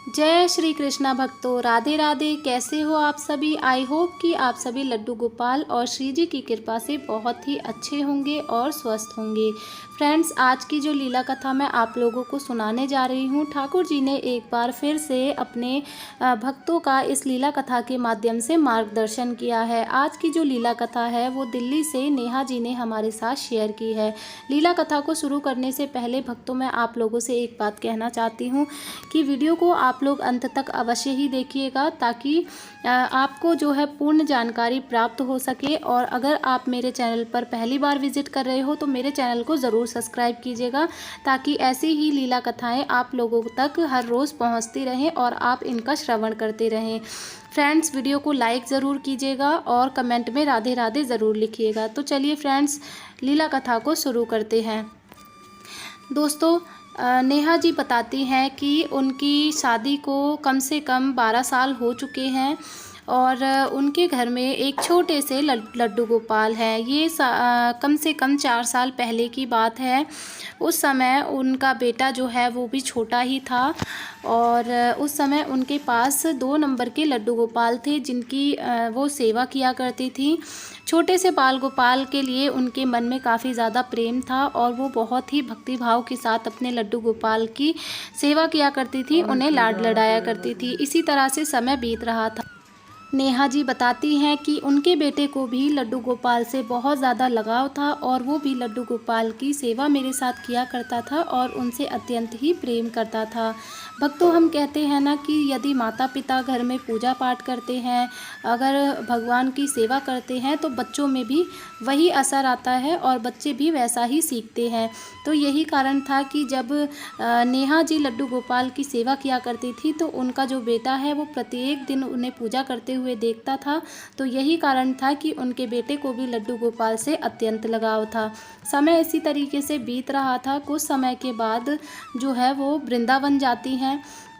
जय श्री कृष्णा भक्तों, राधे राधे। कैसे हो आप सभी। आई होप कि आप सभी लड्डू गोपाल और श्री जी की कृपा से बहुत ही अच्छे होंगे और स्वस्थ होंगे। फ्रेंड्स, आज की जो लीला कथा मैं आप लोगों को सुनाने जा रही हूँ, ठाकुर जी ने एक बार फिर से अपने भक्तों का इस लीला कथा के माध्यम से मार्गदर्शन किया है। आज की जो लीला कथा है वो दिल्ली से नेहा जी ने हमारे साथ शेयर की है। लीला कथा को शुरू करने से पहले भक्तों, मैं आप लोगों से एक बात कहना चाहती हूँ कि वीडियो को आप लोग अंत तक अवश्य ही देखिएगा, ताकि आपको जो है पूर्ण जानकारी प्राप्त हो सके। और अगर आप मेरे चैनल पर पहली बार विजिट कर रहे हो तो मेरे चैनल को ज़रूर सब्सक्राइब कीजिएगा, ताकि ऐसी ही लीला कथाएं आप लोगों तक हर रोज़ पहुंचती रहें और आप इनका श्रवण करते रहें। फ्रेंड्स, वीडियो को लाइक ज़रूर कीजिएगा और कमेंट में राधे राधे ज़रूर लिखिएगा। तो चलिए फ्रेंड्स, लीला कथा को शुरू करते हैं। दोस्तों, नेहा जी बताती हैं कि उनकी शादी को कम से कम 12 साल हो चुके हैं और उनके घर में एक छोटे से लड्डू गोपाल हैं। ये कम से कम 4 साल पहले की बात है। उस समय उनका बेटा जो है वो भी छोटा ही था और उस समय उनके पास 2 नंबर के लड्डू गोपाल थे, जिनकी वो सेवा किया करती थी। छोटे से बाल गोपाल के लिए उनके मन में काफ़ी ज़्यादा प्रेम था और वो बहुत ही भक्ति भाव के साथ अपने लड्डू गोपाल की सेवा किया करती थी, उन्हें लाड लडाया करती थी। इसी तरह से समय बीत रहा था। नेहा जी बताती हैं कि उनके बेटे को भी लड्डू गोपाल से बहुत ज़्यादा लगाव था और वो भी लड्डू गोपाल की सेवा मेरे साथ किया करता था और उनसे अत्यंत ही प्रेम करता था। भक्तों, हम कहते हैं ना कि यदि माता पिता घर में पूजा पाठ करते हैं, अगर भगवान की सेवा करते हैं, तो बच्चों में भी वही असर आता है और बच्चे भी वैसा ही सीखते हैं। तो यही कारण था कि जब नेहा जी लड्डू गोपाल की सेवा किया करती थी तो उनका जो बेटा है वो प्रत्येक दिन उन्हें पूजा करते हुए देखता था। तो यही कारण था कि उनके बेटे को भी लड्डू गोपाल से अत्यंत लगाव था। समय इसी तरीके से बीत रहा था। कुछ समय के बाद जो है वो वृंदावन जाती हैं।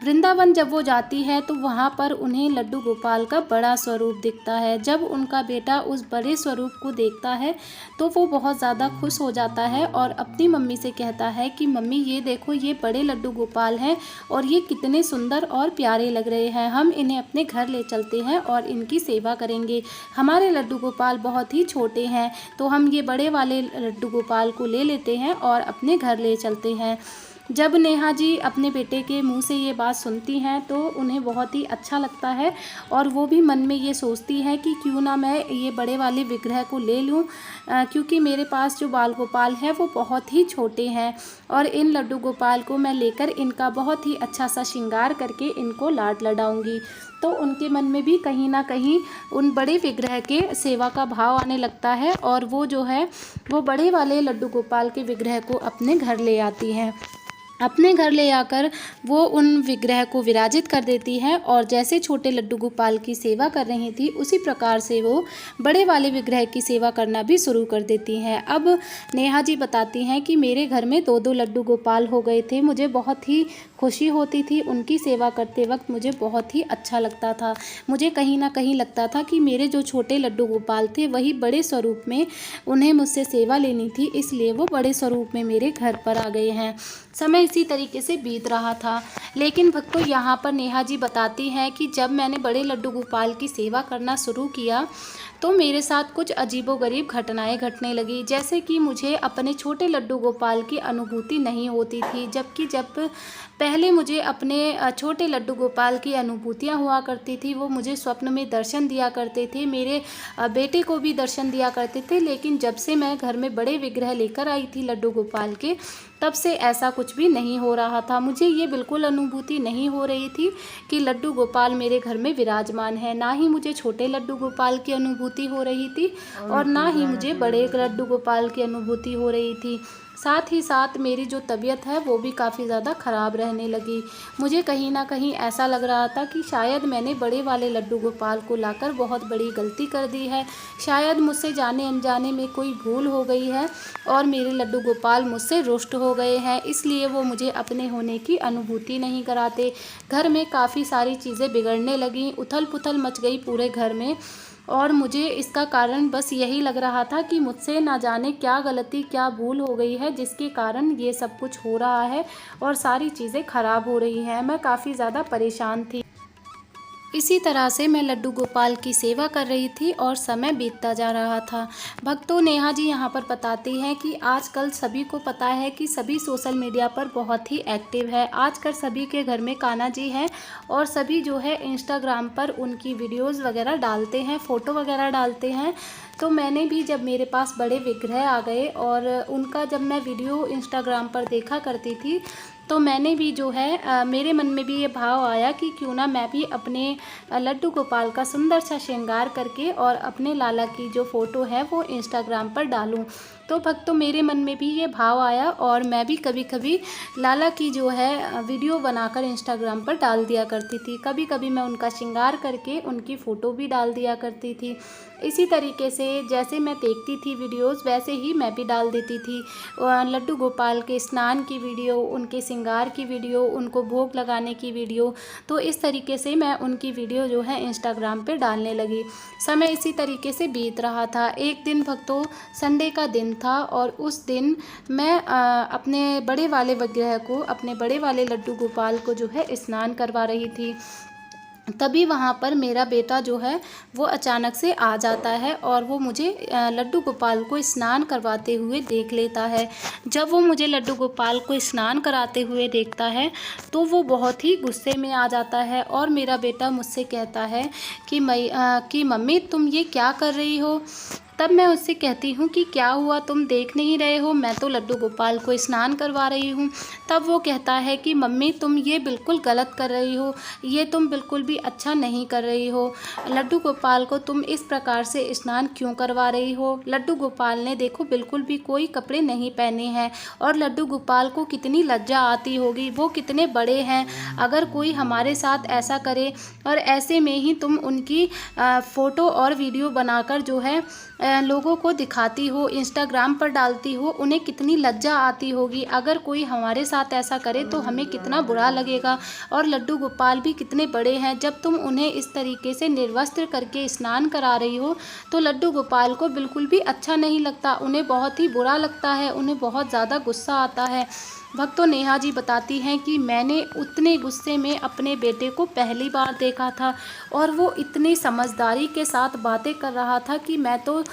वृंदावन जब वो जाती है तो वहाँ पर उन्हें लड्डू गोपाल का बड़ा स्वरूप दिखता है। जब उनका बेटा उस बड़े स्वरूप को देखता है तो वो बहुत ज़्यादा खुश हो जाता है और अपनी मम्मी से कहता है कि मम्मी, ये देखो, ये बड़े लड्डू गोपाल हैं और ये कितने सुंदर और प्यारे लग रहे हैं। हम इन्हें अपने घर ले चलते हैं और इनकी सेवा करेंगे। हमारे लड्डू गोपाल बहुत ही छोटे हैं, तो हम ये बड़े वाले लड्डू गोपाल को ले लेते हैं और अपने घर ले चलते हैं। जब नेहा जी अपने बेटे के मुंह से ये बात सुनती हैं तो उन्हें बहुत ही अच्छा लगता है और वो भी मन में ये सोचती हैं कि क्यों ना मैं ये बड़े वाले विग्रह को ले लूं, क्योंकि मेरे पास जो बाल गोपाल है वो बहुत ही छोटे हैं और इन लड्डू गोपाल को मैं लेकर इनका बहुत ही अच्छा सा श्रृंगार करके इनको लाड लडाऊंगी। तो उनके मन में भी कहीं ना कहीं उन बड़े विग्रह के सेवा का भाव आने लगता है और वो जो है वो बड़े वाले लड्डू गोपाल के विग्रह को अपने घर ले आती हैं। अपने घर ले आकर वो उन विग्रह को विराजित कर देती है और जैसे छोटे लड्डू गोपाल की सेवा कर रही थी उसी प्रकार से वो बड़े वाले विग्रह की सेवा करना भी शुरू कर देती हैं। अब नेहा जी बताती हैं कि मेरे घर में 2-2 लड्डू गोपाल हो गए थे। मुझे बहुत ही खुशी होती थी, उनकी सेवा करते वक्त मुझे बहुत ही अच्छा लगता था। मुझे कहीं ना कहीं लगता था कि मेरे जो छोटे लड्डू गोपाल थे वही बड़े स्वरूप में उन्हें मुझसे सेवा लेनी थी, इसलिए वो बड़े स्वरूप में मेरे घर पर आ गए हैं। समय इसी तरीके से बीत रहा था। लेकिन भक्तों, यहाँ पर नेहा जी बताती हैं कि जब मैंने बड़े लड्डू गोपाल की सेवा करना शुरू किया तो मेरे साथ कुछ अजीबोगरीब घटनाएं घटने लगी। जैसे कि मुझे अपने छोटे लड्डू गोपाल की अनुभूति नहीं होती थी, जबकि जब पहले मुझे अपने छोटे लड्डू गोपाल की अनुभूतियाँ हुआ करती थी, वो मुझे स्वप्न में दर्शन दिया करते थे, मेरे बेटे को भी दर्शन दिया करते थे। लेकिन जब से मैं घर में बड़े विग्रह लेकर आई थी लड्डू गोपाल के, तब से ऐसा कुछ भी नहीं हो रहा था। मुझे ये बिल्कुल अनुभूति नहीं हो रही थी कि लड्डू गोपाल मेरे घर में विराजमान है। ना ही मुझे छोटे लड्डू गोपाल की अनुभूति हो रही थी और ना ही मुझे बड़े लड्डू गोपाल की अनुभूति हो रही थी। साथ ही साथ मेरी जो तबीयत है वो भी काफ़ी ज़्यादा ख़राब रहने लगी। मुझे कहीं ना कहीं ऐसा लग रहा था कि शायद मैंने बड़े वाले लड्डू गोपाल को लाकर बहुत बड़ी गलती कर दी है। शायद मुझसे जाने अनजाने में कोई भूल हो गई है और मेरे लड्डू गोपाल मुझसे रुष्ट हो गए हैं, इसलिए वो मुझे अपने होने की अनुभूति नहीं कराते। घर में काफ़ी सारी चीज़ें बिगड़ने लगीं, उथल पुथल मच गई पूरे घर में। और मुझे इसका कारण बस यही लग रहा था कि मुझसे ना जाने क्या गलती क्या भूल हो गई है जिसके कारण ये सब कुछ हो रहा है और सारी चीज़ें ख़राब हो रही हैं। मैं काफ़ी ज़्यादा परेशान थी। इसी तरह से मैं लड्डू गोपाल की सेवा कर रही थी और समय बीतता जा रहा था। भक्तों, नेहा जी यहाँ पर बताती हैं कि आजकल सभी को पता है कि सभी सोशल मीडिया पर बहुत ही एक्टिव है। आजकल सभी के घर में कान्हा जी हैं और सभी जो है इंस्टाग्राम पर उनकी वीडियोज़ वगैरह डालते हैं, फ़ोटो वगैरह डालते हैं। तो मैंने भी जब मेरे पास बड़े विग्रह आ गए और उनका जब मैं वीडियो इंस्टाग्राम पर देखा करती थी, तो मैंने भी जो है मेरे मन में भी ये भाव आया कि क्यों ना मैं भी अपने लड्डू गोपाल का सुंदर सा श्रृंगार करके और अपने लाला की जो फ़ोटो है वो इंस्टाग्राम पर डालूं। तो भक्तों, मेरे मन में भी ये भाव आया और मैं भी कभी कभी लाला की जो है वीडियो बनाकर इंस्टाग्राम पर डाल दिया करती थी। कभी कभी मैं उनका श्रृंगार करके उनकी फ़ोटो भी डाल दिया करती थी। इसी तरीके से जैसे मैं देखती थी वीडियोस वैसे ही मैं भी डाल देती थी। लड्डू गोपाल के स्नान की वीडियो, उनके श्रृंगार की वीडियो, उनको भोग लगाने की वीडियो, तो इस तरीके से मैं उनकी वीडियो जो है इंस्टाग्राम पे डालने लगी। समय इसी तरीके से बीत रहा था। एक दिन भक्तों, संडे का दिन था और उस दिन मैं अपने बड़े वाले विग्रह को, अपने बड़े वाले लड्डू गोपाल को जो है स्नान करवा रही थी। तभी वहाँ पर मेरा बेटा जो है वो अचानक से आ जाता है और वो मुझे लड्डू गोपाल को स्नान करवाते हुए देख लेता है। जब वो मुझे लड्डू गोपाल को स्नान कराते हुए देखता है तो वो बहुत ही गुस्से में आ जाता है और मेरा बेटा मुझसे कहता है कि मम्मी तुम ये क्या कर रही हो। तब मैं उससे कहती हूँ कि क्या हुआ, तुम देख नहीं रहे हो, मैं तो लड्डू गोपाल को स्नान करवा रही हूँ। तब वो कहता है कि मम्मी तुम ये बिल्कुल गलत कर रही हो, ये तुम बिल्कुल भी अच्छा नहीं कर रही हो। लड्डू गोपाल को तुम इस प्रकार से स्नान क्यों करवा रही हो। लड्डू गोपाल ने देखो बिल्कुल भी कोई कपड़े नहीं पहने हैं और लड्डू गोपाल को कितनी लज्जा आती होगी, वो कितने बड़े हैं। अगर कोई हमारे साथ ऐसा करे और ऐसे में ही तुम उनकी फ़ोटो और वीडियो बनाकर जो है लोगों को दिखाती हो, इंस्टाग्राम पर डालती हो, उन्हें कितनी लज्जा आती होगी। अगर कोई हमारे साथ ऐसा करे तो हमें कितना बुरा लगेगा। और लड्डू गोपाल भी कितने बड़े हैं, जब तुम उन्हें इस तरीके से निर्वस्त्र करके स्नान करा रही हो तो लड्डू गोपाल को बिल्कुल भी अच्छा नहीं लगता, उन्हें बहुत ही बुरा लगता है, उन्हें बहुत ज़्यादा गुस्सा आता है। भक्तों, नेहा जी बताती हैं कि मैंने उतने गुस्से में अपने बेटे को पहली बार देखा था और वो इतनी समझदारी के साथ बातें कर रहा था कि मैं तो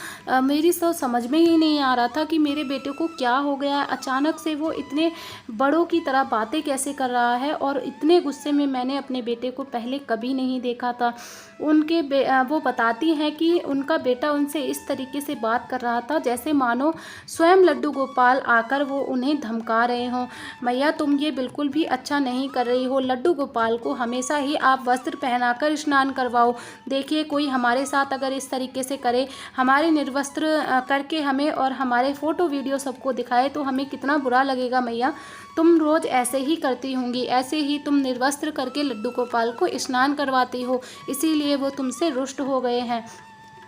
मेरी तो समझ में ही नहीं आ रहा था कि मेरे बेटे को क्या हो गया है। अचानक से वो इतने बड़ों की तरह बातें कैसे कर रहा है और इतने गुस्से में मैंने अपने बेटे को पहले कभी नहीं देखा था। वो बताती हैं कि उनका बेटा उनसे इस तरीके से बात कर रहा था जैसे मानो स्वयं लड्डू गोपाल आकर वो उन्हें धमका रहे हों। मैया तुम ये बिल्कुल भी अच्छा नहीं कर रही हो, लड्डू गोपाल को हमेशा ही आप वस्त्र पहनाकर स्नान करवाओ। देखिए कोई हमारे साथ अगर इस तरीके से करे, हमारे निर्वस्त्र करके हमें और हमारे फ़ोटो वीडियो सबको दिखाए तो हमें कितना बुरा लगेगा। मैया तुम रोज़ ऐसे ही करती होंगी, ऐसे ही तुम निर्वस्त्र करके लड्डू गोपाल को स्नान करवाती हो, इसीलिए वो तुमसे रुष्ट हो गए हैं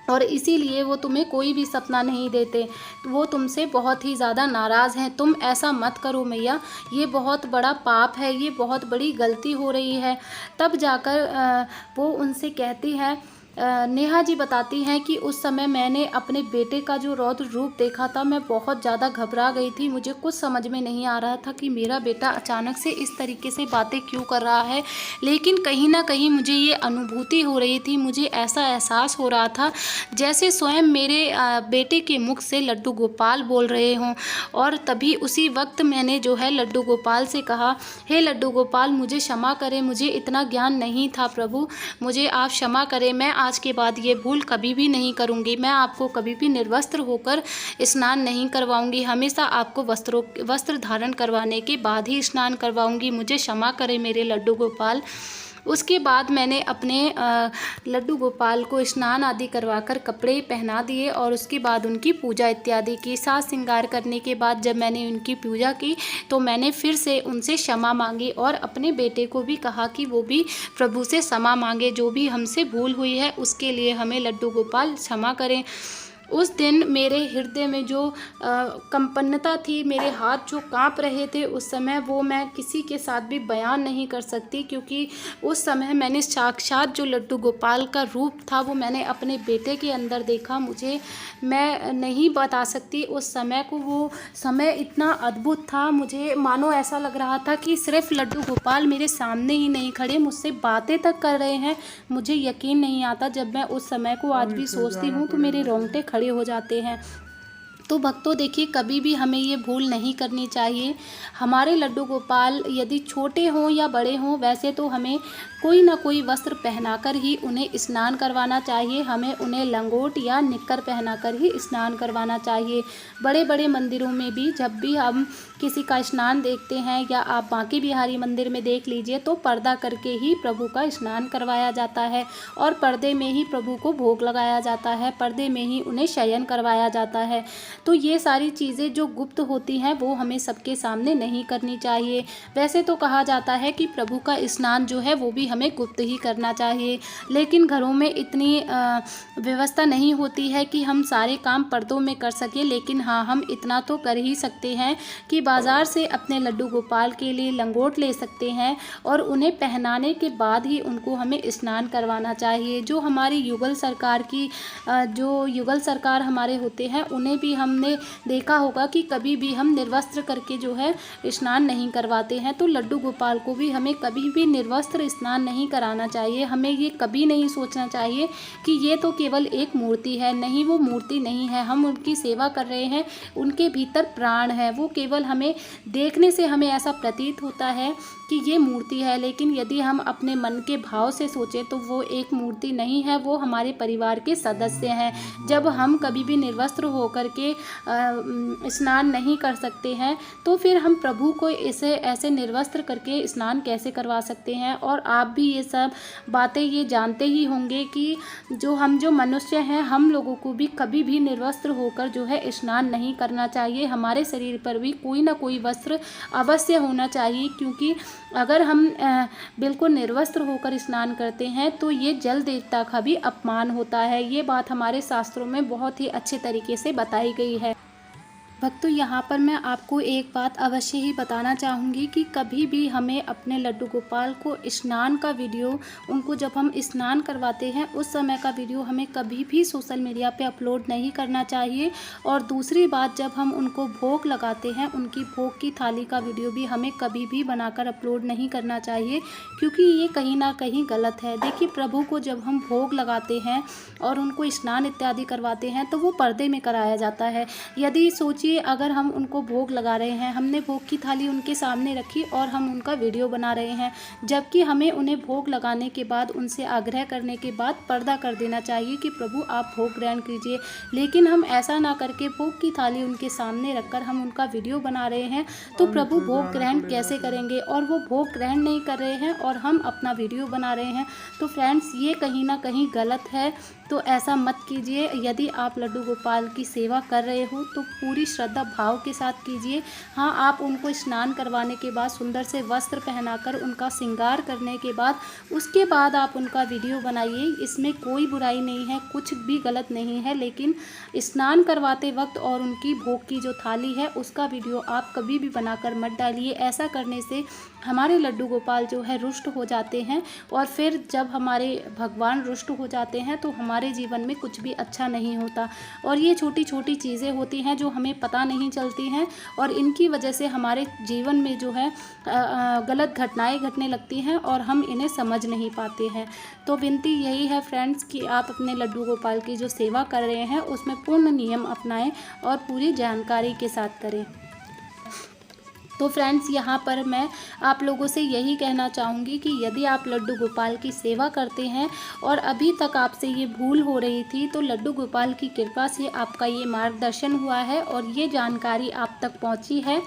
और इसीलिए वो तुम्हें कोई भी सपना नहीं देते, वो तुमसे बहुत ही ज़्यादा नाराज़ हैं। तुम ऐसा मत करो मैया, ये बहुत बड़ा पाप है, ये बहुत बड़ी गलती हो रही है। तब जाकर वो उनसे कहती है, नेहा जी बताती हैं कि उस समय मैंने अपने बेटे का जो रौद्र रूप देखा था, मैं बहुत ज़्यादा घबरा गई थी। मुझे कुछ समझ में नहीं आ रहा था कि मेरा बेटा अचानक से इस तरीके से बातें क्यों कर रहा है, लेकिन कहीं ना कहीं मुझे ये अनुभूति हो रही थी, मुझे ऐसा एहसास हो रहा था जैसे स्वयं मेरे बेटे के मुख से लड्डू गोपाल बोल रहे हों। और तभी उसी वक्त मैंने जो है लड्डू गोपाल से कहा, हे लड्डू गोपाल मुझे क्षमा करें, मुझे इतना ज्ञान नहीं था प्रभु, मुझे आप क्षमा करें, मैं आज के बाद ये भूल कभी भी नहीं करूँगी। मैं आपको कभी भी निर्वस्त्र होकर स्नान नहीं करवाऊँगी, हमेशा आपको वस्त्र धारण करवाने के बाद ही स्नान करवाऊँगी। मुझे क्षमा करें मेरे लड्डू गोपाल। उसके बाद मैंने अपने लड्डू गोपाल को स्नान आदि करवाकर कपड़े पहना दिए और उसके बाद उनकी पूजा इत्यादि की। साज श्रृंगार करने के बाद जब मैंने उनकी पूजा की तो मैंने फिर से उनसे क्षमा मांगी और अपने बेटे को भी कहा कि वो भी प्रभु से क्षमा मांगे, जो भी हमसे भूल हुई है उसके लिए हमें लड्डू गोपाल क्षमा करें। उस दिन मेरे हृदय में जो कंपन्नता थी, मेरे हाथ जो काँप रहे थे उस समय, वो मैं किसी के साथ भी बयान नहीं कर सकती, क्योंकि उस समय मैंने साक्षात जो लड्डू गोपाल का रूप था वो मैंने अपने बेटे के अंदर देखा। मैं नहीं बता सकती उस समय को, वो समय इतना अद्भुत था, मुझे मानो ऐसा लग रहा था कि सिर्फ लड्डू गोपाल मेरे सामने ही नहीं खड़े, मुझसे बातें तक कर रहे हैं। मुझे यकीन नहीं आता, जब मैं उस समय को आज भी सोचती हूँ तो मेरे रोंगटे खड़े हो जाते हैं। तो भक्तों देखिए, कभी भी हमें ये भूल नहीं करनी चाहिए। हमारे लड्डू गोपाल यदि छोटे हों या बड़े हों, वैसे तो हमें कोई ना कोई वस्त्र पहनाकर ही उन्हें स्नान करवाना चाहिए। हमें उन्हें लंगोट या निक्कर पहनाकर ही स्नान करवाना चाहिए। बड़े बड़े मंदिरों में भी जब भी हम किसी का स्नान देखते हैं, या आप बांके बिहारी मंदिर में देख लीजिए, तो पर्दा करके ही प्रभु का स्नान करवाया जाता है, और पर्दे में ही प्रभु को भोग लगाया जाता है, पर्दे में ही उन्हें शयन करवाया जाता है। तो ये सारी चीज़ें जो गुप्त होती हैं वो हमें सबके सामने नहीं करनी चाहिए। वैसे तो कहा जाता है कि प्रभु का स्नान जो है वो भी हमें गुप्त ही करना चाहिए, लेकिन घरों में इतनी व्यवस्था नहीं होती है कि हम सारे काम पर्दों में कर सकें। लेकिन हाँ, हम इतना तो कर ही सकते हैं कि बाज़ार से अपने लड्डू गोपाल के लिए लंगोट ले सकते हैं, और उन्हें पहनाने के बाद ही उनको हमें स्नान करवाना चाहिए। जो हमारी युगल सरकार की जो युगल सरकार हमारे होते हैं, उन्हें भी हमने देखा होगा कि कभी भी हम निर्वस्त्र करके जो है स्नान नहीं करवाते हैं। तो लड्डू गोपाल को भी हमें कभी भी निर्वस्त्र स्नान नहीं कराना चाहिए। हमें ये कभी नहीं सोचना चाहिए कि ये तो केवल एक मूर्ति है। नहीं, वो मूर्ति नहीं है, हम उनकी सेवा कर रहे हैं, उनके भीतर प्राण है। वो केवल हमें देखने से हमें ऐसा प्रतीत होता है कि ये मूर्ति है, लेकिन यदि हम अपने मन के भाव से सोचें तो वो एक मूर्ति नहीं है, वो हमारे परिवार के सदस्य हैं। जब हम कभी भी निर्वस्त्र होकर के स्नान नहीं कर सकते हैं, तो फिर हम प्रभु को ऐसे निर्वस्त्र करके स्नान कैसे करवा सकते हैं। और आप भी ये सब बातें ये जानते ही होंगे कि जो मनुष्य हैं, हम लोगों को भी कभी भी निर्वस्त्र होकर जो है स्नान नहीं करना चाहिए। हमारे शरीर पर भी कोई ना कोई वस्त्र अवश्य होना चाहिए, क्योंकि अगर हम बिल्कुल निर्वस्त्र होकर स्नान करते हैं तो ये जल देवता का भी अपमान होता है। ये बात हमारे शास्त्रों में बहुत ही अच्छे तरीके से बताई गई है। भक्तों, यहाँ पर मैं आपको एक बात अवश्य ही बताना चाहूँगी कि कभी भी हमें अपने लड्डू गोपाल को स्नान का वीडियो, उनको जब हम स्नान करवाते हैं उस समय का वीडियो हमें कभी भी सोशल मीडिया पे अपलोड नहीं करना चाहिए। और दूसरी बात, जब हम उनको भोग लगाते हैं, उनकी भोग की थाली का वीडियो भी हमें कभी भी बनाकर अपलोड नहीं करना चाहिए, क्योंकि ये कहीं ना कहीं गलत है। देखिए, प्रभु को जब हम भोग लगाते हैं और उनको स्नान इत्यादि करवाते हैं तो वो पर्दे में कराया जाता है। यदि सोचिए, अगर हम उनको भोग लगा रहे हैं, हमने भोग की थाली उनके सामने रखी और हम उनका वीडियो बना रहे हैं, जबकि हमें उन्हें भोग लगाने के बाद, उनसे आग्रह करने के बाद पर्दा कर देना चाहिए कि प्रभु आप भोग ग्रहण कीजिए। लेकिन हम ऐसा ना करके भोग की थाली उनके सामने रखकर हम उनका वीडियो बना रहे हैं, तो प्रभु भोग ग्रहण कैसे करेंगे। और वो भोग ग्रहण नहीं कर रहे हैं और हम अपना वीडियो बना रहे हैं। तो फ्रेंड्स, ये कहीं ना कहीं गलत है, तो ऐसा मत कीजिए। यदि आप लड्डू गोपाल की सेवा कर रहे हो तो पूरी श्रद्धा भाव के साथ कीजिए। हाँ, आप उनको स्नान करवाने के बाद सुंदर से वस्त्र पहनाकर उनका श्रृंगार करने के बाद उसके बाद आप उनका वीडियो बनाइए। इसमें कोई बुराई नहीं है, कुछ भी गलत नहीं है। लेकिन स्नान करवाते वक्त और उनकी भोग की जो थाली है उसका वीडियो आप कभी भी बनाकर मत डालिए। ऐसा करने से हमारे लड्डू गोपाल जो है रुष्ट हो जाते हैं, और फिर जब हमारे भगवान रुष्ट हो जाते हैं तो हमारे जीवन में कुछ भी अच्छा नहीं होता। और ये छोटी छोटी चीज़ें होती हैं जो हमें पता नहीं चलती हैं, और इनकी वजह से हमारे जीवन में जो है गलत घटनाएं घटने लगती हैं और हम इन्हें समझ नहीं पाते हैं। तो विनती यही है फ्रेंड्स कि आप अपने लड्डू गोपाल की जो सेवा कर रहे हैं उसमें पूर्ण नियम अपनाएं और पूरी जानकारी के साथ करें। तो फ्रेंड्स, यहाँ पर मैं आप लोगों से यही कहना चाहूँगी कि यदि आप लड्डू गोपाल की सेवा करते हैं और अभी तक आपसे ये भूल हो रही थी, तो लड्डू गोपाल की कृपा से आपका ये मार्गदर्शन हुआ है और ये जानकारी आप तक पहुँची है।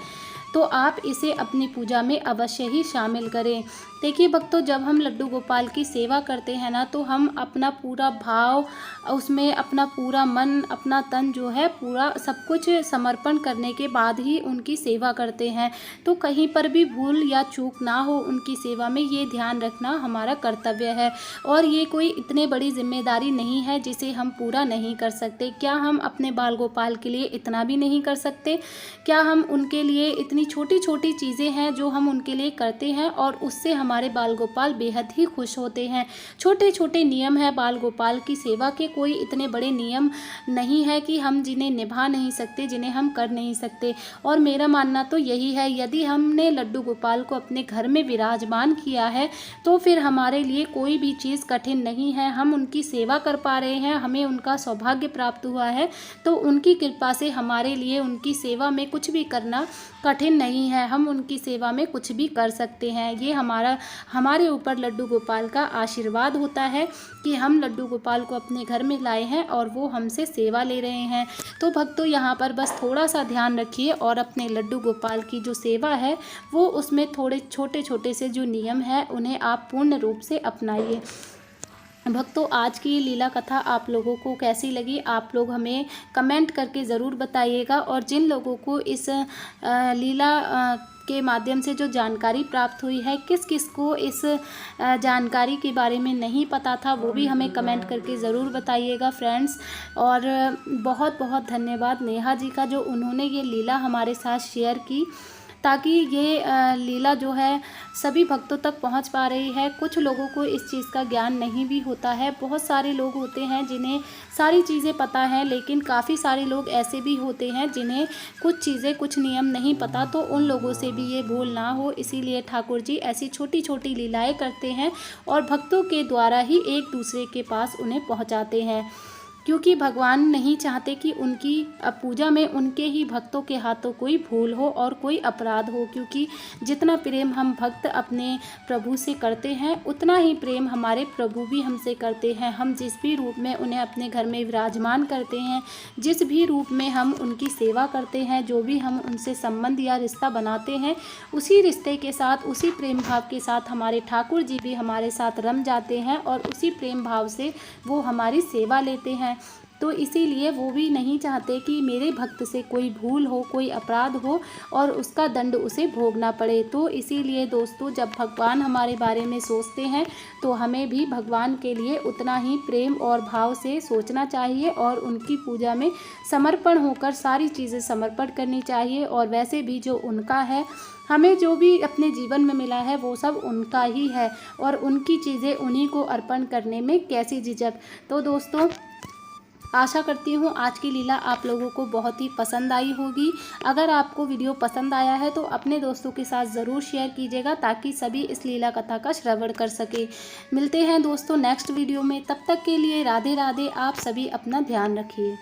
तो आप इसे अपनी पूजा में अवश्य ही शामिल करें। देखिए भक्तों, जब हम लड्डू गोपाल की सेवा करते हैं ना, तो हम अपना पूरा भाव उसमें, अपना पूरा मन, अपना तन जो है पूरा सब कुछ समर्पण करने के बाद ही उनकी सेवा करते हैं। तो कहीं पर भी भूल या चूक ना हो उनकी सेवा में, ये ध्यान रखना हमारा कर्तव्य है। और ये कोई इतने बड़ी जिम्मेदारी नहीं है जिसे हम पूरा नहीं कर सकते। क्या हम अपने बाल गोपाल के लिए इतना भी नहीं कर सकते? क्या हम उनके लिए इतनी छोटी छोटी चीज़ें हैं जो हम उनके लिए करते हैं और उससे हमारे बाल गोपाल बेहद ही खुश होते हैं। छोटे छोटे नियम है बाल गोपाल की सेवा के, कोई इतने बड़े नियम नहीं है कि हम जिन्हें निभा नहीं सकते, जिन्हें हम कर नहीं सकते। और मेरा मानना तो यही है, यदि हमने लड्डू गोपाल को अपने घर में विराजमान किया है तो फिर हमारे लिए कोई भी चीज़ कठिन नहीं है। हम उनकी सेवा कर पा रहे हैं, हमें उनका सौभाग्य प्राप्त हुआ है, तो उनकी कृपा से हमारे लिए उनकी सेवा में कुछ भी करना कठिन नहीं है। हम उनकी सेवा में कुछ भी कर सकते हैं। ये हमारे ऊपर लड्डू गोपाल का आशीर्वाद होता है कि हम लड्डू गोपाल को अपने घर में लाए हैं और वो हमसे सेवा ले रहे हैं। तो भक्तों, यहाँ पर बस थोड़ा सा ध्यान रखिए और अपने लड्डू गोपाल की जो सेवा है वो उसमें थोड़े छोटे छोटे से जो नियम है उन्हें आप पूर्ण रूप से अपनाइए। भक्तों, आज की ये लीला कथा आप लोगों को कैसी लगी, आप लोग हमें कमेंट करके ज़रूर बताइएगा। और जिन लोगों को इस लीला के माध्यम से जो जानकारी प्राप्त हुई है, किस किस को इस जानकारी के बारे में नहीं पता था, वो भी हमें कमेंट करके ज़रूर बताइएगा फ्रेंड्स। और बहुत बहुत धन्यवाद नेहा जी का, जो उन्होंने ये लीला हमारे साथ शेयर की, ताकि ये लीला जो है सभी भक्तों तक पहुंच पा रही है। कुछ लोगों को इस चीज़ का ज्ञान नहीं भी होता है। बहुत सारे लोग होते हैं जिन्हें सारी चीज़ें पता है, लेकिन काफ़ी सारे लोग ऐसे भी होते हैं जिन्हें कुछ चीज़ें, कुछ नियम नहीं पता। तो उन लोगों से भी ये भूल ना हो, इसीलिए ठाकुर जी ऐसी छोटी छोटी लीलाएं करते हैं और भक्तों के द्वारा ही एक दूसरे के पास उन्हें पहुँचाते हैं, क्योंकि भगवान नहीं चाहते कि उनकी पूजा में उनके ही भक्तों के हाथों कोई भूल हो और कोई अपराध हो। क्योंकि जितना प्रेम हम भक्त अपने प्रभु से करते हैं, उतना ही प्रेम हमारे प्रभु भी हमसे करते हैं। हम जिस भी रूप में उन्हें अपने घर में विराजमान करते हैं, जिस भी रूप में हम उनकी सेवा करते हैं, जो भी हम उनसे संबंध या रिश्ता बनाते हैं, उसी रिश्ते के साथ, उसी प्रेम भाव के साथ हमारे ठाकुर जी भी हमारे साथ रम जाते हैं और उसी प्रेम भाव से वो हमारी सेवा लेते हैं। तो इसीलिए वो भी नहीं चाहते कि मेरे भक्त से कोई भूल हो, कोई अपराध हो और उसका दंड उसे भोगना पड़े। तो इसीलिए दोस्तों, जब भगवान हमारे बारे में सोचते हैं तो हमें भी भगवान के लिए उतना ही प्रेम और भाव से सोचना चाहिए और उनकी पूजा में समर्पण होकर सारी चीज़ें समर्पण करनी चाहिए। और वैसे भी जो उनका है, हमें जो भी अपने जीवन में मिला है वो सब उनका ही है और उनकी चीज़ें उन्हीं को अर्पण करने में कैसी झिझक। तो दोस्तों, आशा करती हूँ आज की लीला आप लोगों को बहुत ही पसंद आई होगी। अगर आपको वीडियो पसंद आया है तो अपने दोस्तों के साथ ज़रूर शेयर कीजिएगा, ताकि सभी इस लीला कथा का श्रवण कर सके। मिलते हैं दोस्तों नेक्स्ट वीडियो में, तब तक के लिए राधे राधे। आप सभी अपना ध्यान रखिए।